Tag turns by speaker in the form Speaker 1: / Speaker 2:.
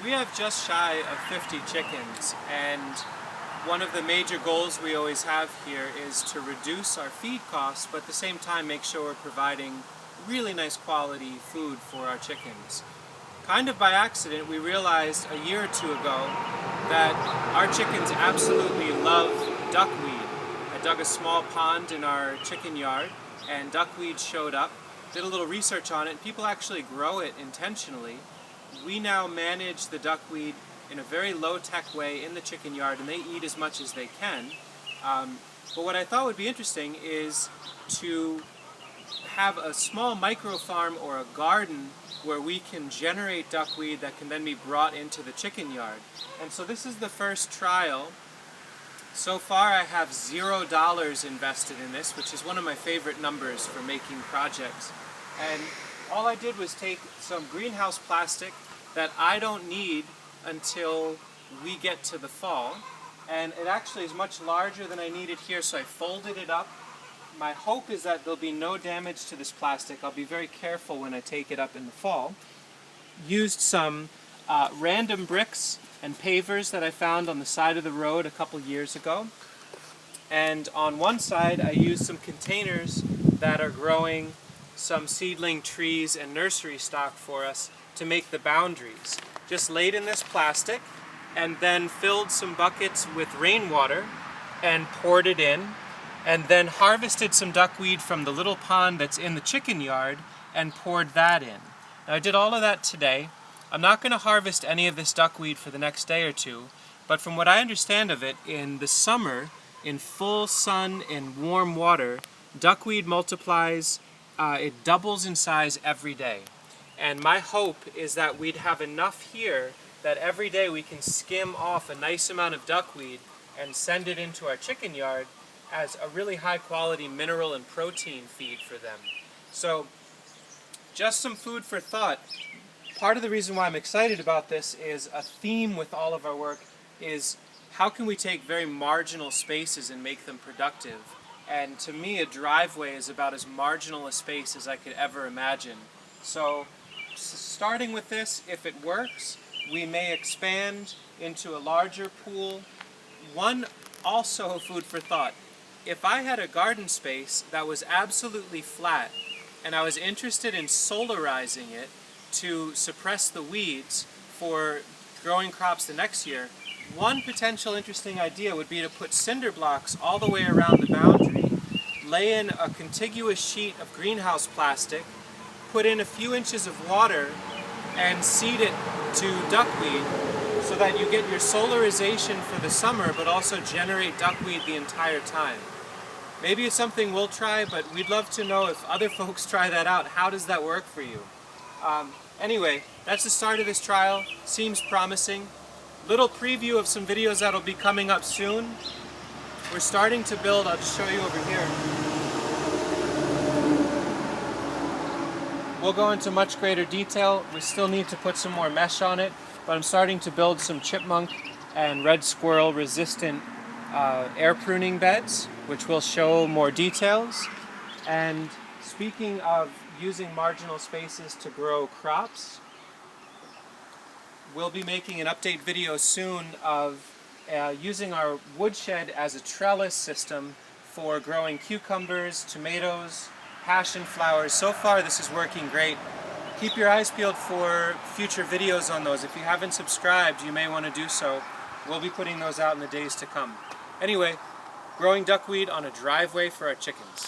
Speaker 1: We have just shy of 50 chickens, and one of the major goals we always have here is to reduce our feed costs, but at the same time make sure we're providing really nice quality food for our chickens. Kind of by accident, we realized a year or two ago that our chickens absolutely love duckweed. I dug a small pond in our chicken yard and duckweed showed up. Did a little research on it, and people actually grow it intentionally. We now manage the duckweed in a very low-tech way in the chicken yard, and they eat as much as they can. But what I thought would be interesting is to have a small micro farm or a garden where we can generate duckweed that can then be brought into the chicken yard. And so this is the first trial. So far I have $0 invested in this, which is one of my favorite numbers for making projects. And all I did was take some greenhouse plastic that I don't need until we get to the fall. And it actually is much larger than I needed here, so I folded it up. My hope is that there'll be no damage to this plastic. I'll be very careful when I take it up in the fall. Used some random bricks and pavers that I found on the side of the road a couple years ago. And on one side I used some containers that are growing some seedling trees and nursery stock for us to make the boundaries. Just laid in this plastic and then filled some buckets with rainwater and poured it in, and then harvested some duckweed from the little pond that's in the chicken yard and poured that in. Now I did all of that today. I'm not going to harvest any of this duckweed for the next day or two, but from what I understand of it, in the summer, in full sun and warm water, duckweed multiplies, it doubles in size every day. And my hope is that we'd have enough here that every day we can skim off a nice amount of duckweed and send it into our chicken yard as a really high quality mineral and protein feed for them. So just some food for thought. Part of the reason why I'm excited about this is a theme with all of our work is how can we take very marginal spaces and make them productive? And to me, a driveway is about as marginal a space as I could ever imagine. So starting with this, if it works, we may expand into a larger pool. One also food for thought. If I had a garden space that was absolutely flat and I was interested in solarizing it to suppress the weeds for growing crops the next year, one potential interesting idea would be to put cinder blocks all the way around the boundary, lay in a contiguous sheet of greenhouse plastic, put in a few inches of water, and seed it to duckweed so that you get your solarization for the summer but also generate duckweed the entire time. Maybe it's something we'll try, but we'd love to know if other folks try that out. How does that work for you? Anyway, that's the start of this trial. Seems promising. Little preview of some videos that'll be coming up soon. We're starting to build, I'll just show you over here. We'll go into much greater detail. We still need to put some more mesh on it, but I'm starting to build some chipmunk and red squirrel resistant air pruning beds, which will show more details. And speaking of using marginal spaces to grow crops, we'll be making an update video soon of using our woodshed as a trellis system for growing cucumbers, tomatoes, passion flowers. So far this is working great. Keep your eyes peeled for future videos on those. If you haven't subscribed, you may want to do so. We'll be putting those out in the days to come. Anyway, growing duckweed on a driveway for our chickens.